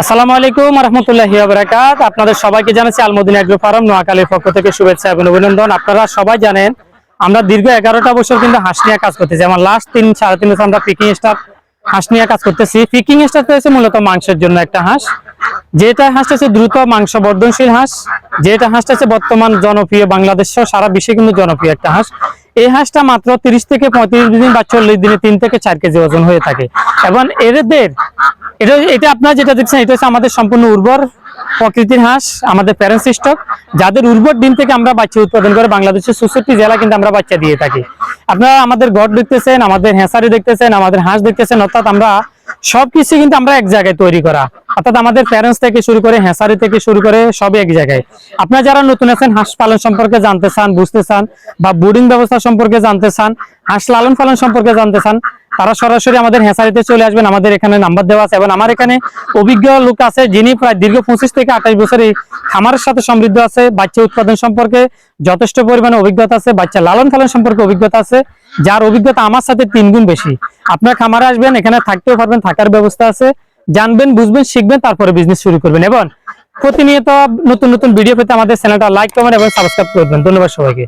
আসসালামু আলাইকুম ওয়া রাহমাতুল্লাহি ওয়া বারাকাতুহু। আপনাদের সবাইকে জানাচ্ছি আলমদিনা এগ্রো ফার্ম নোয়াখালীর পক্ষ থেকে শুভেচ্ছা এবং অভিনন্দন। আপনারা সবাই জানেন আমরা দীর্ঘ 11টা বছর কিন্তু হাঁস নিয়ে কাজ করতেছি। আমার লাস্ট 3-3.5 বছর আমরা পিকিং স্টার হাঁস নিয়ে কাজ করতেছি। পিকিং স্টার হচ্ছে মূলত মাংসের জন্য একটা হাঁস, যেটা হাঁসটা হচ্ছে দ্রুত মাংস বর্ধনশীল হাঁস, যেটা হাঁসটা হচ্ছে বর্তমান জনপ্রিয়, বাংলাদেশ সহ সারা বিশ্বে কিন্তু জনপ্রিয় একটা হাঁস। এই হাঁসটা মাত্র 30 থেকে 35 দিন বা 40 দিনে 3 থেকে 4 কেজি ওজন হয়ে থাকে। এবং এটা আপনারা যেটা দেখছেন এটা হচ্ছে আমাদের সম্পূর্ণ উর্বর প্রকৃতির হাঁস, আমাদের প্যারেন্টস স্টক, যাদের উর্বর ডিম থেকে আমরা বাচ্চা উৎপাদন করে বাংলাদেশের 64 জেলা কিন্তু আমরা বাচ্চা দিয়ে থাকি। আপনারা আমাদের ঘর দেখতেছেন, আমাদের হ্যাঁসারি দেখতেছেন, আমাদের হাঁস দেখতেছেন, অর্থাৎ আমরা সবকিছু কিন্তু আমরা এক জায়গায় তৈরি করা, অর্থাৎ আমাদের প্যারেন্টস থেকে শুরু করে হ্যাঁসারি থেকে শুরু করে সবই এক জায়গায়। আপনারা যারা নতুন আছেন, হাঁস পালন সম্পর্কে জানতে চান, বুঝতে চান, বা ব্রুডিং ব্যবস্থা সম্পর্কে জানতে চান, হাঁস লালন পালন সম্পর্কে জানতে চান, তারা সরাসরি আমাদের হ্যাঁসারিতে চলে আসবেন। আমাদের এখানে নাম্বার দেওয়া আছে এবং আমার এখানে অভিজ্ঞ লোক আছে যিনি প্রায় দীর্ঘ 25 থেকে 28 বছর এই খামারের সাথে সমৃদ্ধ আছে। বাচ্চা উৎপাদন সম্পর্কে যথেষ্ট পরিমাণে অভিজ্ঞতা আছে, বাচ্চা লালন পালন সম্পর্কে অভিজ্ঞতা আছে, যার অভিজ্ঞতা আমার সাথে 3 গুণ বেশি। আপনার খামারে আসবেন, এখানে থাকতেও পারবেন, থাকার ব্যবস্থা আছে, জানবেন, বুঝবেন, শিখবেন, তারপরে বিজনেস শুরু করবেন। এবং প্রতিনিয়ত নতুন নতুন ভিডিও পেতে আমাদের চ্যানেলটা লাইক, কমেন্ট এবং সাবস্ক্রাইব করবেন। ধন্যবাদ সবাইকে।